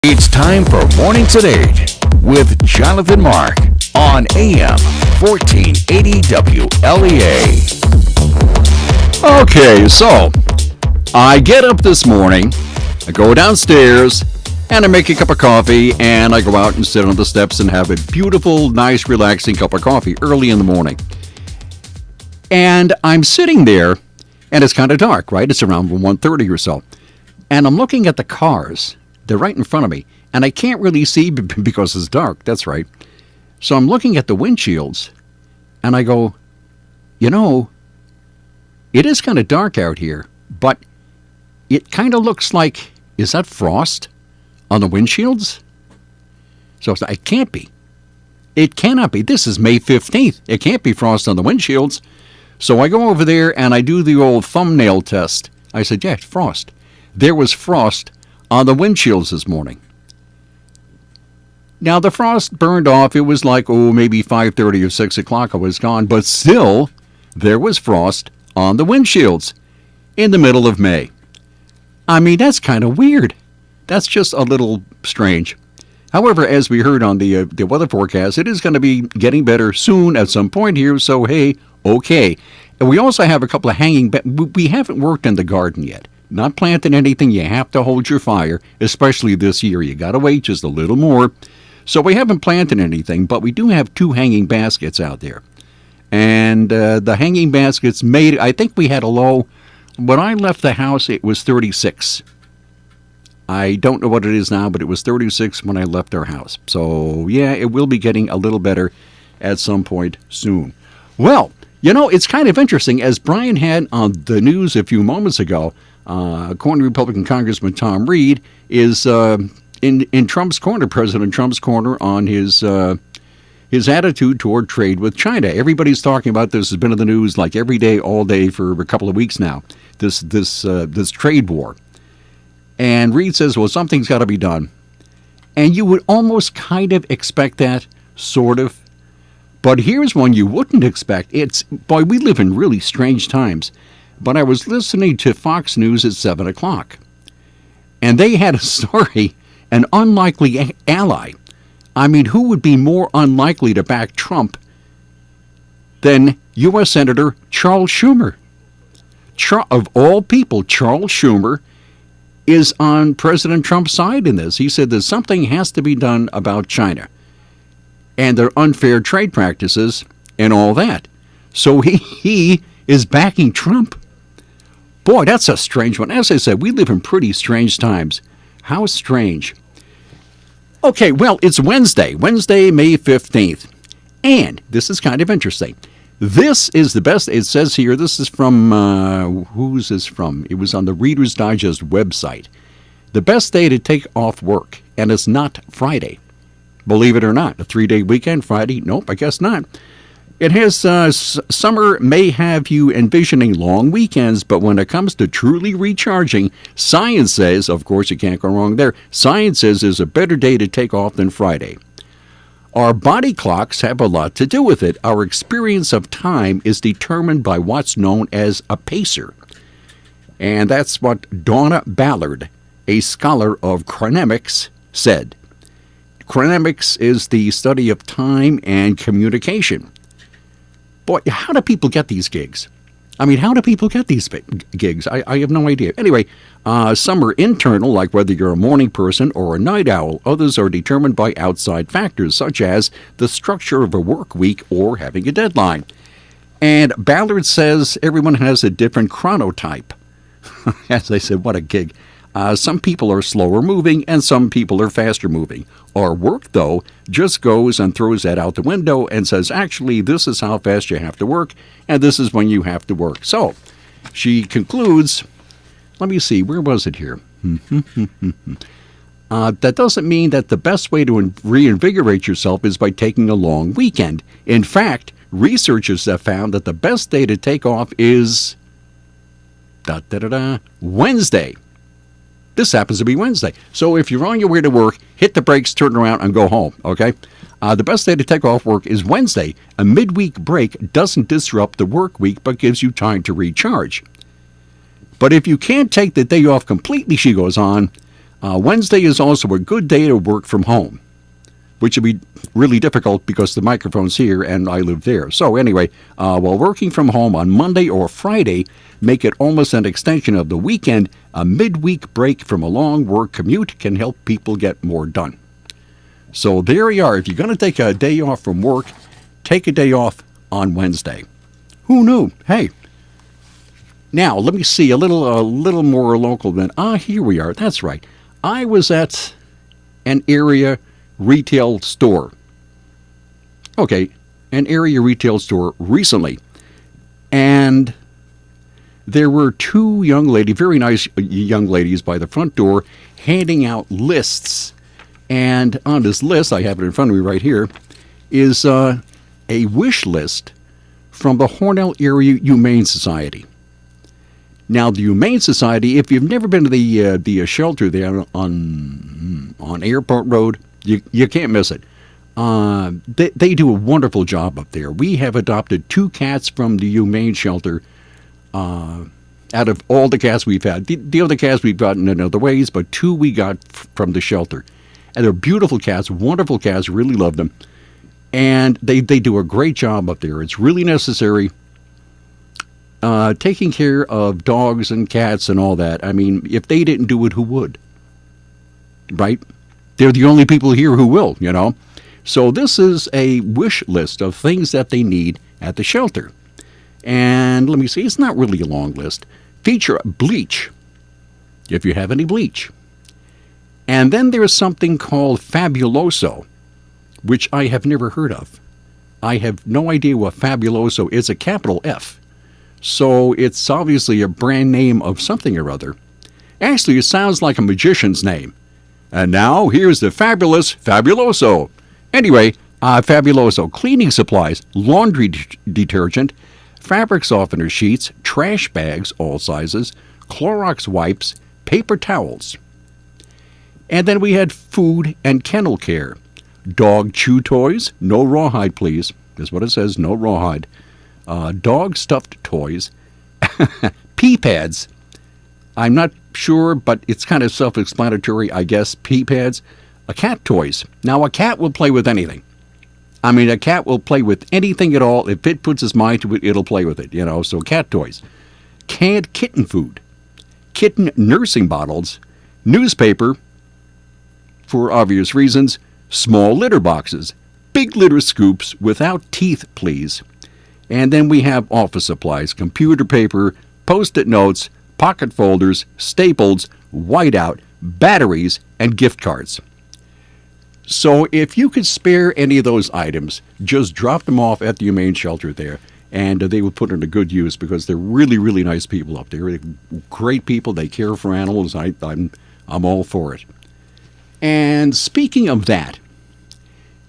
It's time for Mornings at 8 with Jonathan Mark on AM 1480 WLEA. Okay, so I get up this morning, I go downstairs, and I make a cup of coffee, and I go out and sit on the steps and have a beautiful, nice, relaxing cup of coffee early in the morning. And I'm sitting there, and it's kind of dark, right? It's around 1:30 or so. And I'm looking at the cars. They're right in front of me, and I can't really see because it's dark. That's right. So I'm looking at the windshields, and I go, it is kind of dark out here, but it kind of looks like, is that frost on the windshields? So it can't be. It cannot be. This is May 15th. It can't be frost on the windshields. So I go over there, and I do the old thumbnail test. I said, yeah, it's frost. There was frost on the windshields this morning. Now, the frost burned off. It was like, maybe 5:30 or 6 o'clock I was gone. But still, there was frost on the windshields in the middle of May. I mean, that's kind of weird. That's just a little strange. However, as we heard on the weather forecast, it is going to be getting better soon at some point here. So, hey, okay. And we also have a couple of hanging... We haven't worked in the garden yet. Not planting anything. You have to hold your fire, especially this year. You got to wait just a little more. So we haven't planted anything, but we do have 2 hanging baskets out there. And the hanging baskets made, I think we had a low, when I left the house, it was 36. I don't know what it is now, but it was 36 when I left our house. So, yeah, it will be getting a little better at some point soon. Well, it's kind of interesting. As Brian had on the news a few moments ago, Corner Republican Congressman Tom Reed is in Trump's corner, President Trump's corner, on his attitude toward trade with China. Everybody's talking about this. Has been in the news like every day, all day for a couple of weeks now. This trade war. And Reed says, well, something's got to be done. And you would almost kind of expect that, sort of. But here's one you wouldn't expect. Boy, we live in really strange times. But I was listening to Fox News at 7 o'clock. And they had a story, an unlikely ally. I mean, who would be more unlikely to back Trump than U.S. Senator Charles Schumer? Of all people, Charles Schumer is on President Trump's side in this. He said that something has to be done about China and their unfair trade practices and all that. So he is backing Trump. Boy, that's a strange one. As I said, we live in pretty strange times. How strange. Okay, well, it's Wednesday, May 15th. And this is kind of interesting. This is the best, it says here, this is from, who's this from? It was on the Reader's Digest website. The best day to take off work, and it's not Friday. Believe it or not, a 3-day weekend, Friday? Nope, I guess not. It has, summer may have you envisioning long weekends, but when it comes to truly recharging, science says, of course you can't go wrong there, science says there's a better day to take off than Friday. Our body clocks have a lot to do with it. Our experience of time is determined by what's known as a pacer. And that's what Donna Ballard, a scholar of chronemics, said. Chronemics is the study of time and communication. Boy, how do people get these gigs? I mean, how do people get these gigs? I have no idea. Anyway, some are internal, like whether you're a morning person or a night owl. Others are determined by outside factors, such as the structure of a work week or having a deadline. And Ballard says everyone has a different chronotype. As I said, what a gig. Some people are slower moving and some people are faster moving. Our work, though, just goes and throws that out the window and says, actually, this is how fast you have to work, and this is when you have to work. So, she concludes, let me see, where was it here? That doesn't mean that the best way to reinvigorate yourself is by taking a long weekend. In fact, researchers have found that the best day to take off is Wednesday. This happens to be Wednesday. So if you're on your way to work, hit the brakes, turn around, and go home, okay? The best day to take off work is Wednesday. A midweek break doesn't disrupt the work week, but gives you time to recharge. But if you can't take the day off completely, she goes on, Wednesday is also a good day to work from home, which would be really difficult because the microphone's here and I live there. So anyway, while working from home on Monday or Friday, make it almost an extension of the weekend. A midweek break from a long work commute can help people get more done. So there you are. If you're going to take a day off from work, take a day off on Wednesday. Who knew? Hey. Now, let me see, a little more local than, here we are. That's right. I was at an area retail store. Okay, an area retail store recently. And there were two young ladies, very nice young ladies by the front door, handing out lists. And on this list, I have it in front of me right here, is a wish list from the Hornell Area Humane Society. Now, the Humane Society, if you've never been to the shelter there on Airport Road, you can't miss it. They do a wonderful job up there. We have adopted 2 cats from the Humane Shelter out of all the cats we've had. The other cats we've gotten in other ways, but 2 we got from the shelter. And they're beautiful cats, wonderful cats, really love them. And they do a great job up there. It's really necessary. Taking care of dogs and cats and all that. I mean, if they didn't do it, who would? Right? They're the only people here who will, you know. So this is a wish list of things that they need at the shelter. And let me see, it's not really a long list. Feature bleach, if you have any bleach. And then there's something called Fabuloso, which I have never heard of. I have no idea what Fabuloso is, a capital F. So it's obviously a brand name of something or other. Actually, it sounds like a magician's name. And now, here's the fabulous Fabuloso. Anyway, Fabuloso cleaning supplies, laundry detergent, fabric softener sheets, trash bags, all sizes, Clorox wipes, paper towels. And then we had food and kennel care. Dog chew toys, no rawhide, please. That's what it says, no rawhide. Dog stuffed toys, pee pads. I'm not sure, but it's kind of self-explanatory, I guess. Pee pads, cat toys. Now, a cat will play with anything. I mean, a cat will play with anything at all. If it puts its mind to it, it'll play with it, you know. So cat toys, canned kitten food, kitten nursing bottles, newspaper, for obvious reasons, small litter boxes, big litter scoops without teeth, please. And then we have office supplies, computer paper, Post-it notes, pocket folders, staples, whiteout, batteries, and gift cards. So if you could spare any of those items, just drop them off at the Humane Shelter there, and they will put it to good use because they're really, really nice people up there. They're great people. They care for animals. I'm all for it. And speaking of that,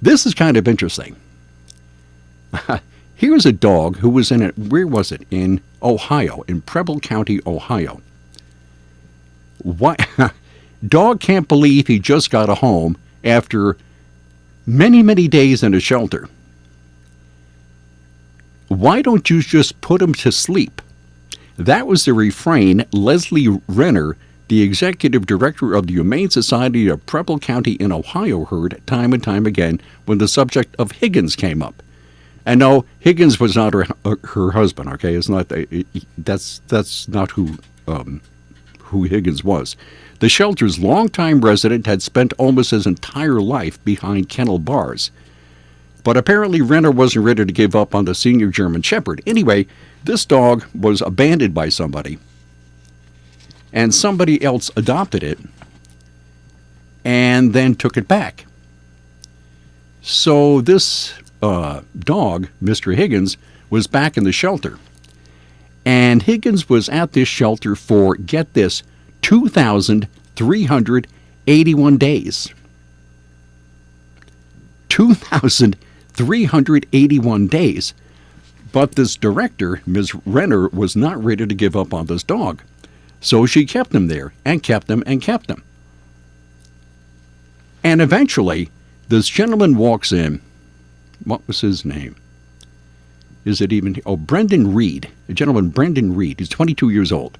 this is kind of interesting. Here's a dog who was in it. Where was it? In Ohio, in Preble County, Ohio. What? Dog can't believe he just got a home after many, many days in a shelter. Why don't you just put him to sleep? That was the refrain Leslie Renner, the executive director of the Humane Society of Preble County in Ohio, heard time and time again when the subject of Higgins came up. And no, Higgins was not her husband. Okay, it's not that's not who Higgins was. The shelter's longtime resident had spent almost his entire life behind kennel bars. But apparently Renner wasn't ready to give up on the senior German Shepherd. Anyway, this dog was abandoned by somebody, and somebody else adopted it and then took it back. So this dog, Mr. Higgins, was back in the shelter. And Higgins was at this shelter for, get this, 2,381 days. 2,381 days. But this director, Ms. Renner, was not ready to give up on this dog. So she kept him there, and kept him, and kept him. And eventually, this gentleman walks in. What was his name? Is it even... Oh, Brendan Reed. A gentleman, Brendan Reed. He's 22 years old.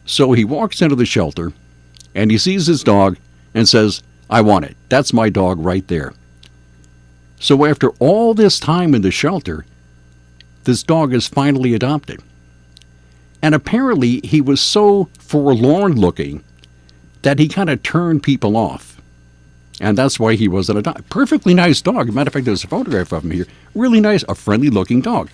So he walks into the shelter, and he sees his dog and says, I want it. That's my dog right there. So after all this time in the shelter, this dog is finally adopted. And apparently he was so forlorn looking that he kind of turned people off. And that's why he wasn't adopted. Perfectly nice dog. As a matter of fact, there's a photograph of him here. Really nice, a friendly looking dog,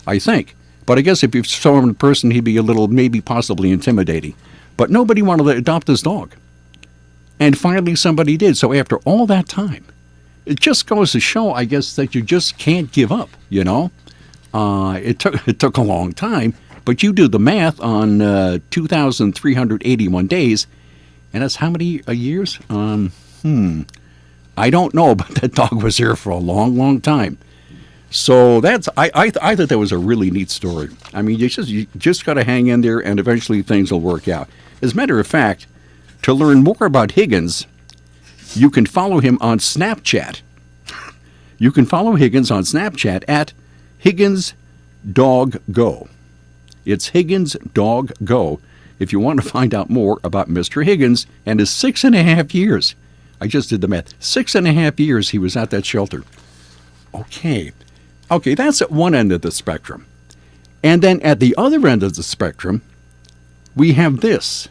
I think. But I guess if you saw him in person, he'd be a little, maybe possibly intimidating. But nobody wanted to adopt this dog. And finally somebody did. So after all that time, it just goes to show, I guess, that you just can't give up, you know. It took a long time, but you do the math on 2,381 days, and that's how many years? I don't know, but that dog was here for a long, long time. So that's I thought that was a really neat story. I mean, you just got to hang in there, and eventually things will work out. As a matter of fact, to learn more about Higgins, you can follow him on Snapchat. You can follow Higgins on Snapchat at Higgins Dog Go. It's Higgins Dog Go if you want to find out more about Mr. Higgins and his 6.5 years. I just did the math. 6.5 years he was at that shelter. Okay, that's at one end of the spectrum. And then at the other end of the spectrum, we have this.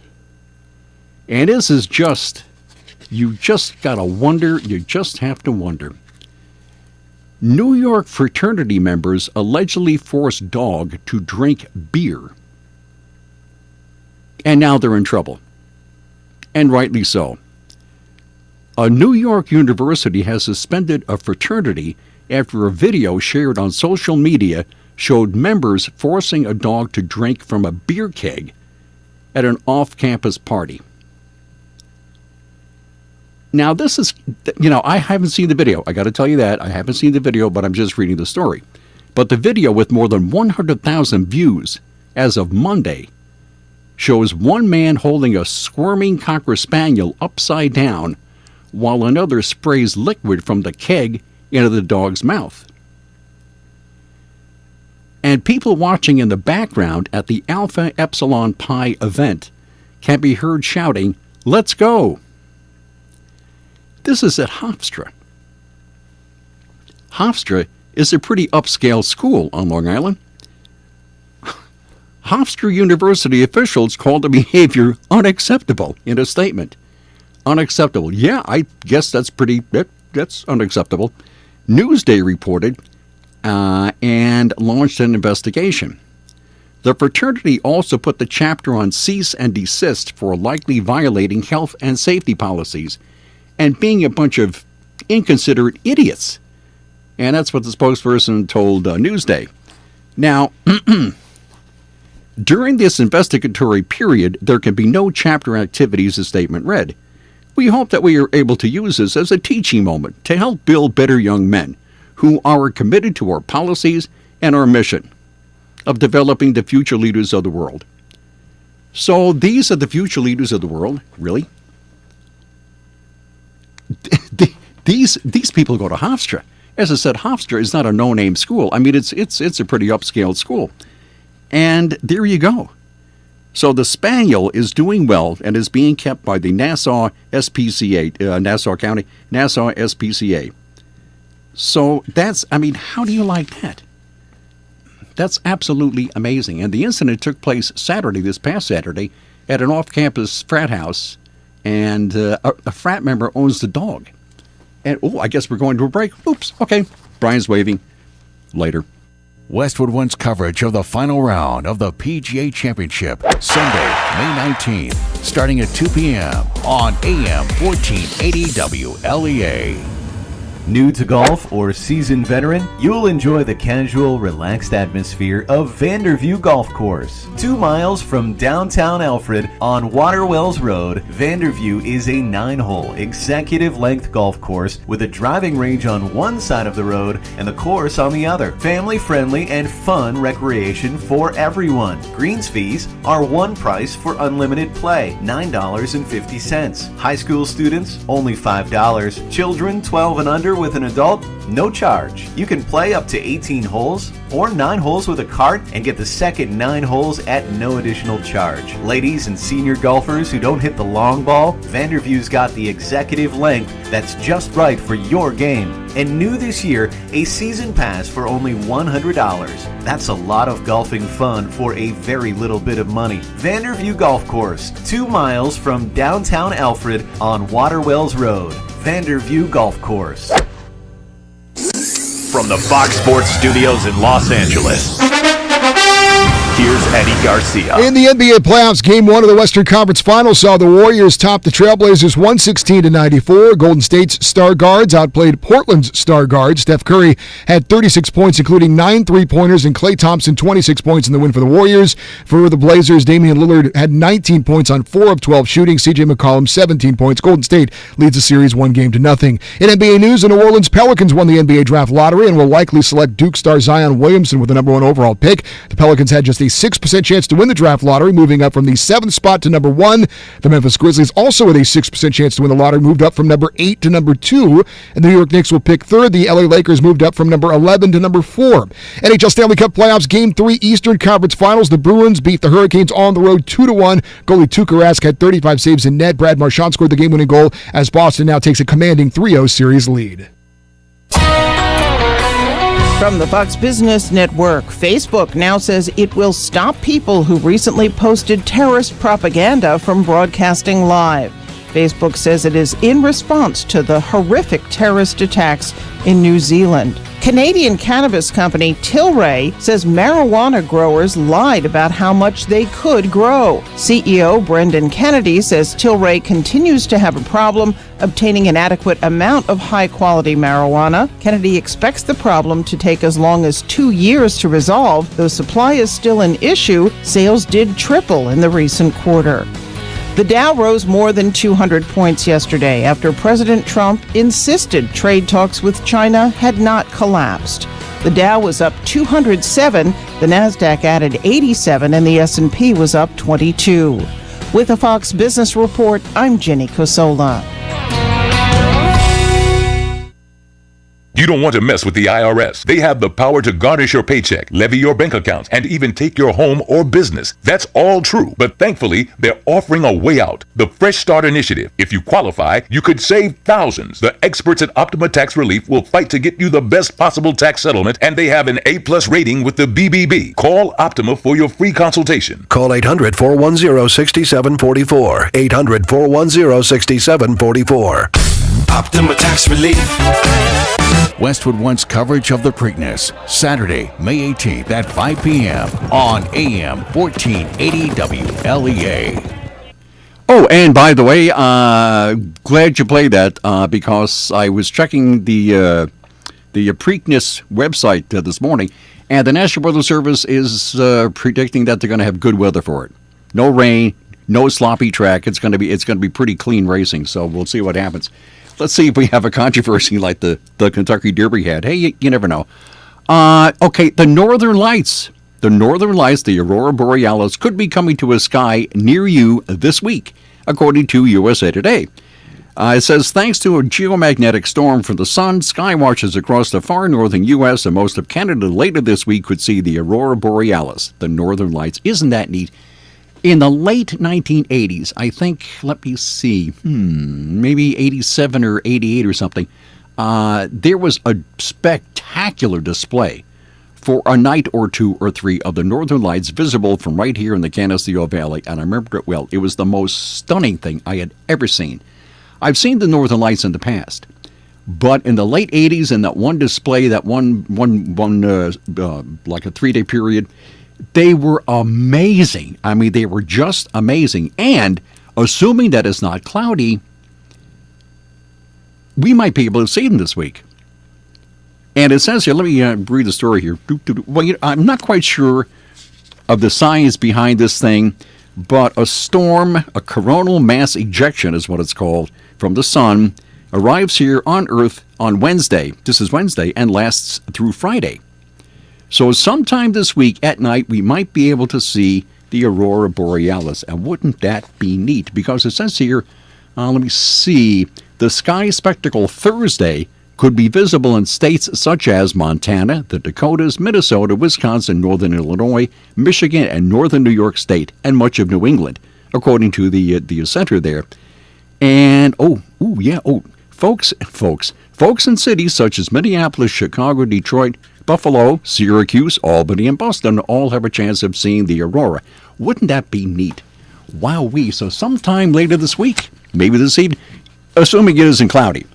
And this is just, you just got to wonder, you just have to wonder. New York fraternity members allegedly forced dog to drink beer. And now they're in trouble. And rightly so. A New York university has suspended a fraternity after a video shared on social media showed members forcing a dog to drink from a beer keg at an off-campus party. Now, this is, I haven't seen the video. I got to tell you that. I haven't seen the video, but I'm just reading the story. But the video, with more than 100,000 views as of Monday, shows one man holding a squirming Cocker Spaniel upside down while another sprays liquid from the keg into the dog's mouth. And people watching in the background at the Alpha Epsilon Pi event can be heard shouting, "Let's go!" This is at Hofstra. Hofstra is a pretty upscale school on Long Island. Hofstra University officials called the behavior unacceptable in a statement. Unacceptable. Yeah, I guess that's unacceptable. Newsday reported and launched an investigation. The fraternity also put the chapter on cease and desist for likely violating health and safety policies and being a bunch of inconsiderate idiots. And that's what the spokesperson told Newsday. Now, during this investigatory period, there can be no chapter activities, the statement read. We hope that we are able to use this as a teaching moment to help build better young men who are committed to our policies and our mission of developing the future leaders of the world. So these are the future leaders of the world, really? These people go to Hofstra. As I said, Hofstra is not a no-name school. I mean, it's a pretty upscale school. And there you go. So the Spaniel is doing well and is being kept by the Nassau SPCA, Nassau County, Nassau SPCA. So how do you like that? That's absolutely amazing. And the incident took place this past Saturday, at an off-campus frat house, and a frat member owns the dog. And, I guess we're going to a break. Oops, okay. Brian's waving. Later. Westwood One's coverage of the final round of the PGA Championship, Sunday, May 19th, starting at 2 p.m. on AM 1480 WLEA. New to golf or seasoned veteran, you'll enjoy the casual, relaxed atmosphere of Vanderview Golf Course. 2 miles from downtown Alfred on Waterwells Road, Vanderview is a 9-hole executive-length golf course with a driving range on one side of the road and the course on the other. Family-friendly and fun recreation for everyone. Greens fees are one price for unlimited play, $9.50. High school students, only $5. Children 12 and under, teenager with an adult, no charge. You can play up to 18 holes or 9 holes with a cart and get the second 9 holes at no additional charge. Ladies and senior golfers who don't hit the long ball, Vanderview's got the executive length that's just right for your game. And new this year, a season pass for only $100. That's a lot of golfing fun for a very little bit of money. Vanderview Golf Course, 2 miles from downtown Alfred on Waterwells Road. Vanderview Golf Course. From the Fox Sports Studios in Los Angeles, here's Eddie Garcia. In the NBA playoffs, Game 1 of the Western Conference Finals saw the Warriors top the Trailblazers 116-94. Golden State's star guards outplayed Portland's star guards. Steph Curry had 36 points, including 9 3-pointers, and Klay Thompson 26 points in the win for the Warriors. For the Blazers, Damian Lillard had 19 points on 4 of 12 shooting. CJ McCollum 17 points. Golden State leads the series 1-0. In NBA news, the New Orleans Pelicans won the NBA draft lottery and will likely select Duke star Zion Williamson with the number 1 overall pick. The Pelicans had just a 6% chance to win the draft lottery, moving up from the 7th spot to number 1. The Memphis Grizzlies, also with a 6% chance to win the lottery, moved up from number 8 to number 2. And the New York Knicks will pick 3rd. The LA Lakers moved up from number 11 to number 4. NHL Stanley Cup playoffs, Game 3 Eastern Conference Finals. The Bruins beat the Hurricanes on the road 2-1. Goalie Tuukka Rask had 35 saves in net. Brad Marchand scored the game-winning goal as Boston now takes a commanding 3-0 series lead. From the Fox Business Network, Facebook now says it will stop people who recently posted terrorist propaganda from broadcasting live. Facebook says it is in response to the horrific terrorist attacks in New Zealand. Canadian cannabis company Tilray says marijuana growers lied about how much they could grow. CEO Brendan Kennedy says Tilray continues to have a problem obtaining an adequate amount of high-quality marijuana. Kennedy expects the problem to take as long as 2 years to resolve. Though supply is still an issue, sales did triple in the recent quarter. The Dow rose more than 200 points yesterday after President Trump insisted trade talks with China had not collapsed. The Dow was up 207, the Nasdaq added 87, and the S&P was up 22. With a Fox Business Report, I'm Jenny Cosola. You don't want to mess with the IRS. They have the power to garnish your paycheck, levy your bank accounts, and even take your home or business. That's all true. But thankfully, they're offering a way out. The Fresh Start Initiative. If you qualify, you could save thousands. The experts at Optima Tax Relief will fight to get you the best possible tax settlement, and they have an A+ rating with the BBB. Call Optima for your free consultation. Call 800-410-6744. 800-410-6744. Optima Tax Relief. Westwood One's coverage of the Preakness, Saturday, May 18th at 5 p.m. on AM 1480 WLEA. Oh, and by the way, glad you played that because I was checking the Preakness website this morning, and the National Weather Service is predicting that they're going to have good weather for it. No rain, no sloppy track. It's going to be pretty clean racing. So we'll see what happens. Let's see if we have a controversy like the Kentucky Derby had. Hey, you never know. Okay, the Northern Lights. The Northern Lights, the Aurora Borealis, could be coming to a sky near you this week, according to USA Today. It says, thanks to a geomagnetic storm from the sun, sky watchers across the far northern U.S. and most of Canada later this week could see the Aurora Borealis, the Northern Lights. Isn't that neat? In the late 1980s, I think, let me see, maybe 87 or 88 or something, there was a spectacular display for a night or 2 or 3 of the Northern Lights visible from right here in the Canisteo Valley, and I remember it well. It was the most stunning thing I had ever seen. I've seen the Northern Lights in the past, but in the late 80s, in that one display, that one like a 3-day period, they were amazing. I mean, they were just amazing. And assuming that it's not cloudy, we might be able to see them this week. And it says here, let me read the story here. Well, I'm not quite sure of the science behind this thing, but a storm, a coronal mass ejection is what it's called, from the sun, arrives here on Earth on Wednesday. This is Wednesday, and lasts through Friday. So sometime this week at night, we might be able to see the Aurora Borealis. And wouldn't that be neat? Because it says here, let me see, the Sky Spectacle Thursday could be visible in states such as Montana, the Dakotas, Minnesota, Wisconsin, northern Illinois, Michigan, and northern New York State, and much of New England, according to the center there. And folks in cities such as Minneapolis, Chicago, Detroit, Buffalo, Syracuse, Albany, and Boston all have a chance of seeing the aurora. Wouldn't that be neat? Wowee. So sometime later this week, maybe this evening, assuming it isn't cloudy,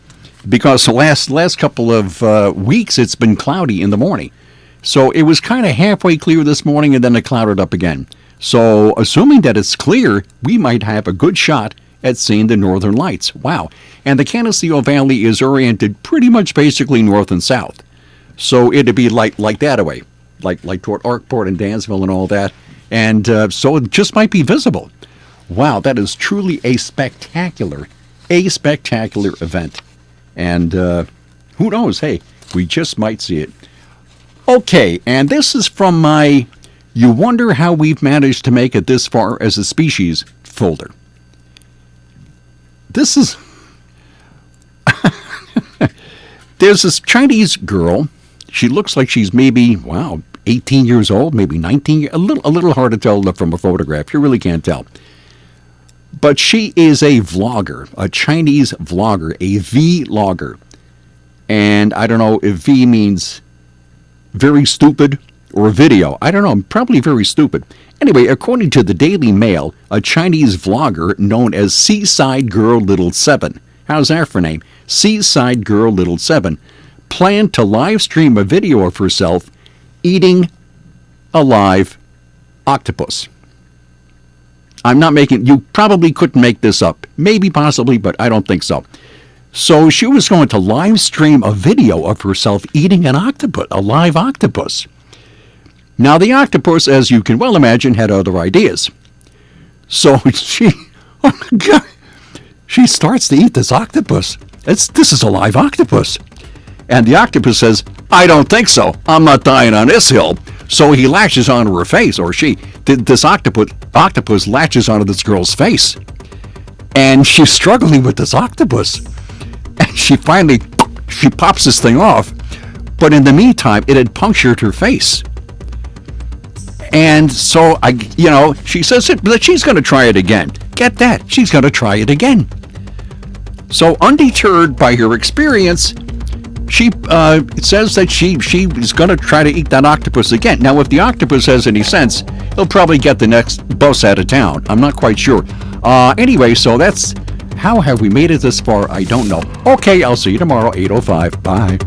because the last couple of weeks it's been cloudy in the morning. So it was kind of halfway clear this morning, and then it clouded up again. So assuming that it's clear, we might have a good shot at seeing the northern lights. Wow. And the Canisteo Valley is oriented pretty much basically north and south. So it'd be like that away, like toward Arkport and Dansville and all that. And so it just might be visible. Wow, that is truly a spectacular event. And who knows? Hey, we just might see it. Okay, and this is from my You Wonder How We've Managed to Make It This Far as a Species folder. This is... There's this Chinese girl. She looks like she's maybe, 18 years old, maybe 19, a little hard to tell from a photograph. You really can't tell. But she is a vlogger, a Chinese vlogger, a vlogger. And I don't know if V means very stupid or video. I don't know, probably very stupid. Anyway, according to the Daily Mail, a Chinese vlogger known as Seaside Girl Little 7, how's that for a name? Seaside Girl Little 7, planned to live stream a video of herself eating a live octopus. I'm not making, you probably couldn't make this up. Maybe, possibly, but I don't think so. So she was going to live stream a video of herself eating an octopus, a live octopus. Now, the octopus, as you can well imagine, had other ideas. So she starts to eat this octopus. This is a live octopus. And the octopus says, I don't think so. I'm not dying on this hill. So he latches onto her face, or this octopus latches onto this girl's face. And she's struggling with this octopus. And she pops this thing off. But in the meantime, it had punctured her face. And so, she says that she's going to try it again. Get that. She's going to try it again. So undeterred by her experience, she says that she is going to try to eat that octopus again. Now, if the octopus has any sense, he'll probably get the next bus out of town. I'm not quite sure. Anyway, so that's how have we made it this far? I don't know. Okay, I'll see you tomorrow, 8:05. Bye.